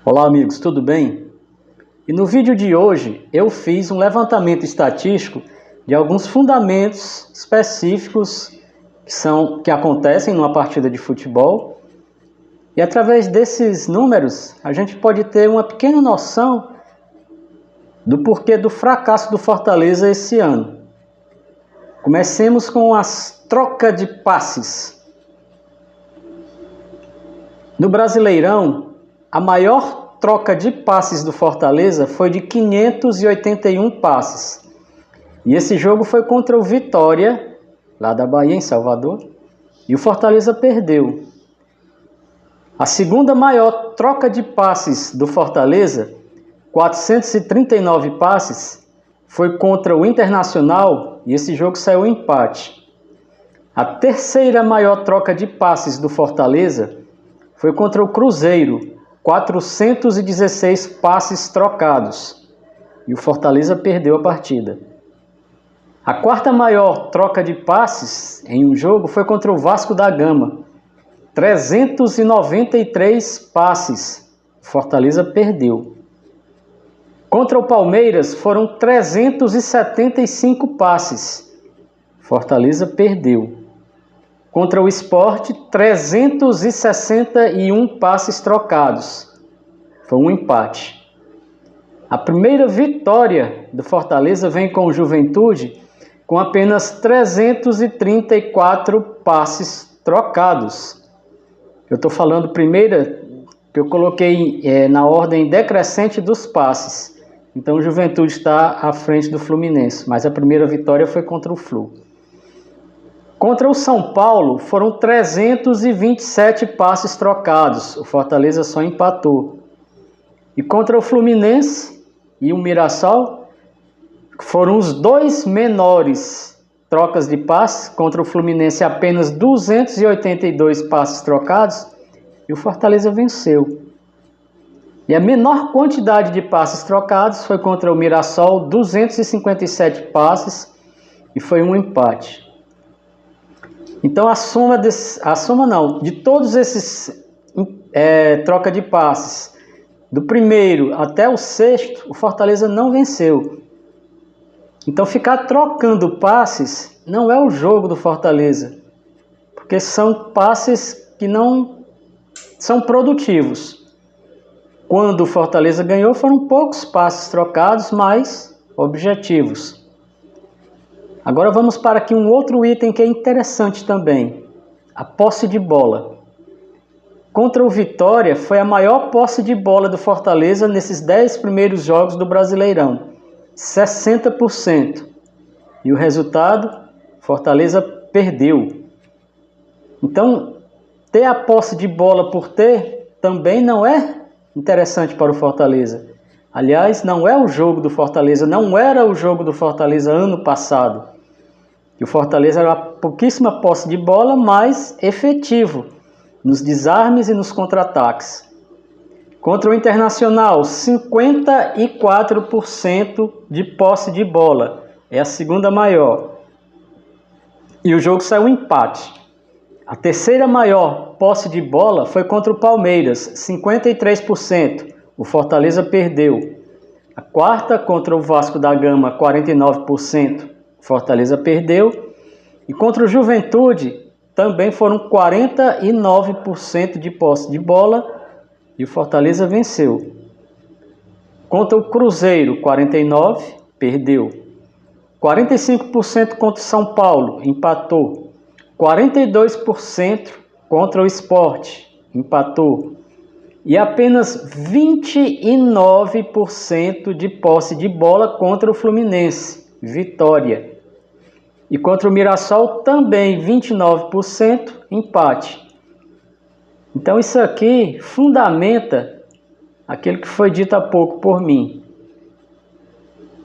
Olá amigos, tudo bem? E no vídeo de hoje eu fiz um levantamento estatístico de alguns fundamentos específicos que acontecem numa partida de futebol. E através desses números a gente pode ter uma pequena noção do porquê do fracasso do Fortaleza esse ano. Comecemos com as trocas de passes. No Brasileirão, a maior troca de passes do Fortaleza foi de 581 passes. E esse jogo foi contra o Vitória, lá da Bahia, em Salvador, e o Fortaleza perdeu. A segunda maior troca de passes do Fortaleza, 439 passes, foi contra o Internacional e esse jogo saiu empate. A terceira maior troca de passes do Fortaleza foi contra o Cruzeiro, 416 passes trocados, e o Fortaleza perdeu a partida. A quarta maior troca de passes em um jogo foi contra o Vasco da Gama, 393 passes, o Fortaleza perdeu. Contra o Palmeiras foram 375 passes, Fortaleza perdeu. Contra o Sport, 361 passes trocados. Foi um empate. A primeira vitória do Fortaleza vem com o Juventude, com apenas 334 passes trocados. Eu estou falando primeira, que eu coloquei na ordem decrescente dos passes. Então o Juventude está à frente do Fluminense, mas a primeira vitória foi contra o Flu. Contra o São Paulo, foram 327 passes trocados. O Fortaleza só empatou. E contra o Fluminense e o Mirassol, foram os dois menores trocas de passes. Contra o Fluminense, apenas 282 passes trocados. E o Fortaleza venceu. E a menor quantidade de passes trocados foi contra o Mirassol, 257 passes. E foi um empate. Então de todos esses troca de passes, do primeiro até o sexto, o Fortaleza não venceu. Então ficar trocando passes não é o jogo do Fortaleza, porque são passes que não são produtivos. Quando o Fortaleza ganhou, foram poucos passes trocados, mas objetivos. Agora vamos para aqui um outro item que é interessante também, a posse de bola. Contra o Vitória foi a maior posse de bola do Fortaleza nesses 10 primeiros jogos do Brasileirão, 60%. E o resultado, Fortaleza perdeu. Então, ter a posse de bola por ter também não é interessante para o Fortaleza. Aliás, não é o jogo do Fortaleza, não era o jogo do Fortaleza ano passado. E o Fortaleza era uma pouquíssima posse de bola, mas efetivo nos desarmes e nos contra-ataques. Contra o Internacional, 54% de posse de bola. É a segunda maior. E o jogo saiu um empate. A terceira maior posse de bola foi contra o Palmeiras, 53%. O Fortaleza perdeu. A quarta contra o Vasco da Gama, 49%. Fortaleza perdeu. E contra o Juventude também foram 49% de posse de bola e o Fortaleza venceu. Contra o Cruzeiro, 49%, perdeu. 45% contra o São Paulo, empatou. 42% contra o Sport, empatou. E apenas 29% de posse de bola contra o Fluminense, vitória. E contra o Mirassol também 29%, empate. Então isso aqui fundamenta aquilo que foi dito há pouco por mim.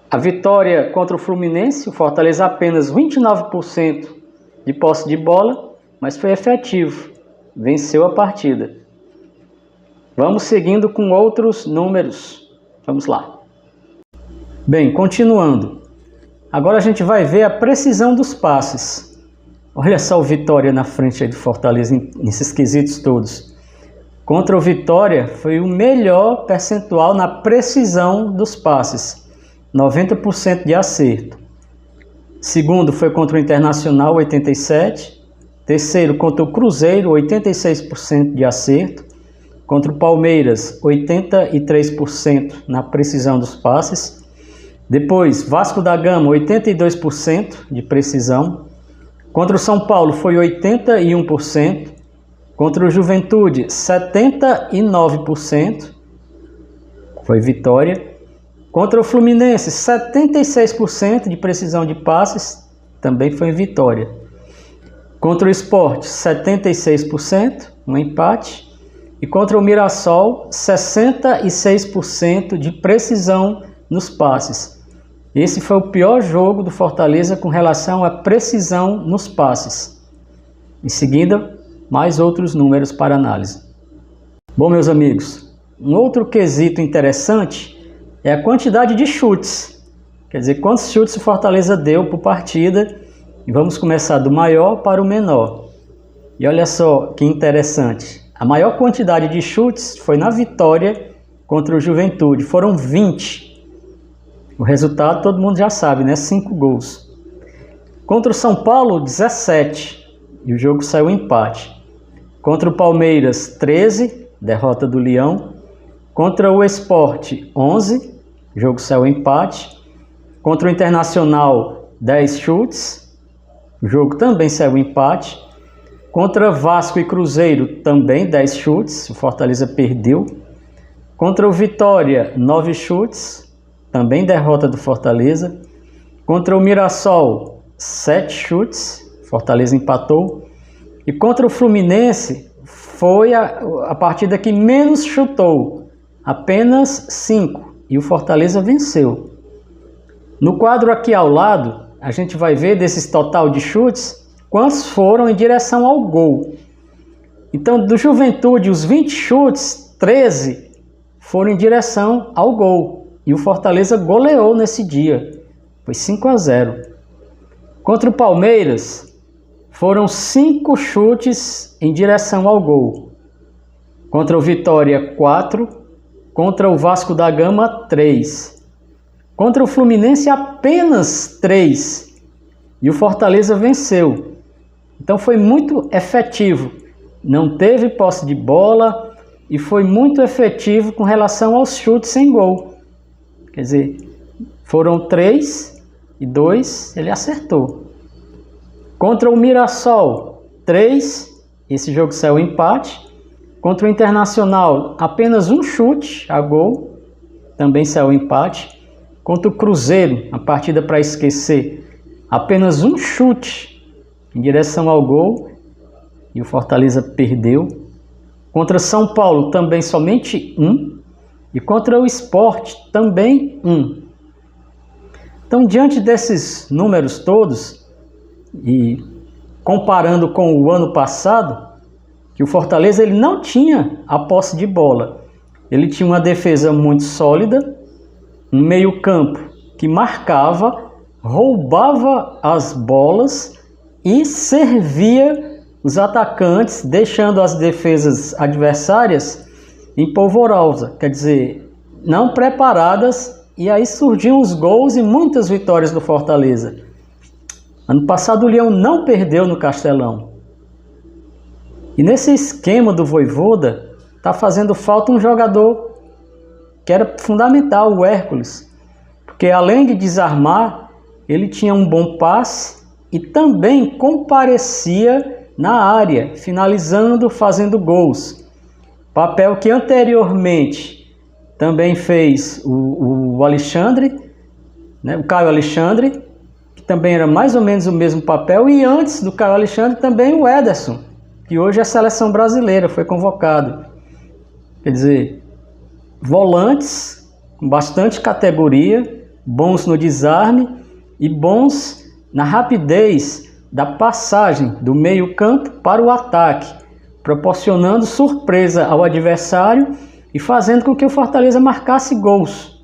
A vitória contra o Fluminense, o Fortaleza apenas 29% de posse de bola, mas foi efetivo, venceu a partida. Vamos seguindo com outros números. Vamos lá. Bem, continuando. Agora a gente vai ver a precisão dos passes. Olha só o Vitória na frente aí do Fortaleza nesses quesitos todos. Contra o Vitória foi o melhor percentual na precisão dos passes, 90% de acerto. Segundo foi contra o Internacional, 87%. Terceiro contra o Cruzeiro, 86% de acerto. Contra o Palmeiras, 83% na precisão dos passes. Depois, Vasco da Gama, 82% de precisão. Contra o São Paulo foi 81%. Contra o Juventude, 79%. Foi vitória. Contra o Fluminense, 76% de precisão de passes. Também foi vitória. Contra o Sport, 76%, um empate. E contra o Mirassol, 66% de precisão nos passes. Esse foi o pior jogo do Fortaleza com relação à precisão nos passes. Em seguida, mais outros números para análise. Bom, meus amigos, um outro quesito interessante é a quantidade de chutes. Quer dizer, quantos chutes o Fortaleza deu por partida. E vamos começar do maior para o menor. E olha só que interessante. A maior quantidade de chutes foi na vitória contra o Juventude. Foram 20. O resultado todo mundo já sabe, né? 5 gols. Contra o São Paulo, 17. E o jogo saiu empate. Contra o Palmeiras, 13. Derrota do Leão. Contra o Sport, 11. O jogo saiu empate. Contra o Internacional, 10 chutes. O jogo também saiu empate. Contra Vasco e Cruzeiro, também 10 chutes. O Fortaleza perdeu. Contra o Vitória, 9 chutes. Também derrota do Fortaleza. Contra o Mirassol, 7 chutes. Fortaleza empatou. E contra o Fluminense, foi a partida que menos chutou. Apenas 5. E o Fortaleza venceu. No quadro aqui ao lado, a gente vai ver desses total de chutes, quantos foram em direção ao gol. Então, do Juventude, os 20 chutes, 13 foram em direção ao gol. E o Fortaleza goleou nesse dia. Foi 5-0. Contra o Palmeiras, foram 5 chutes em direção ao gol. Contra o Vitória, 4. Contra o Vasco da Gama, 3. Contra o Fluminense, apenas 3. E o Fortaleza venceu. Então foi muito efetivo. Não teve posse de bola e foi muito efetivo com relação aos chutes sem gol. Quer dizer, foram 3 e 2 ele acertou. Contra o Mirassol, 3. Esse jogo saiu empate. Contra o Internacional, apenas um chute a gol. Também saiu empate. Contra o Cruzeiro, a partida para esquecer, apenas um chute em direção ao gol e o Fortaleza perdeu. Contra São Paulo, também somente um. E contra o Sport, também um. Então, diante desses números todos, e comparando com o ano passado, que o Fortaleza ele não tinha a posse de bola. Ele tinha uma defesa muito sólida, um meio-campo que marcava, roubava as bolas e servia os atacantes, deixando as defesas adversárias em polvorosa, quer dizer, não preparadas, e aí surgiam os gols e muitas vitórias do Fortaleza. Ano passado o Leão não perdeu no Castelão. E nesse esquema do Vojvoda, está fazendo falta um jogador que era fundamental, o Hércules, porque além de desarmar, ele tinha um bom passe e também comparecia na área, finalizando, fazendo gols. Papel que anteriormente também fez o Alexandre, né, o Caio Alexandre, que também era mais ou menos o mesmo papel, e antes do Caio Alexandre também o Ederson, que hoje é a seleção brasileira, foi convocado. Quer dizer, volantes com bastante categoria, bons no desarme e bons na rapidez da passagem do meio-campo para o ataque, proporcionando surpresa ao adversário e fazendo com que o Fortaleza marcasse gols.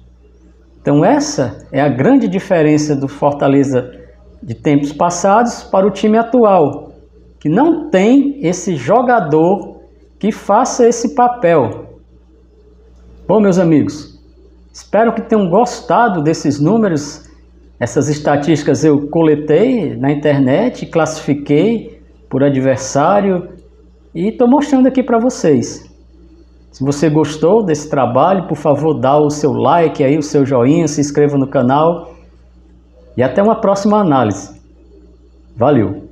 Então essa é a grande diferença do Fortaleza de tempos passados para o time atual, que não tem esse jogador que faça esse papel. Bom, meus amigos, espero que tenham gostado desses números. Essas estatísticas eu coletei na internet, classifiquei por adversário e estou mostrando aqui para vocês. Se você gostou desse trabalho, por favor, dá o seu like aí, o seu joinha, se inscreva no canal e até uma próxima análise. Valeu!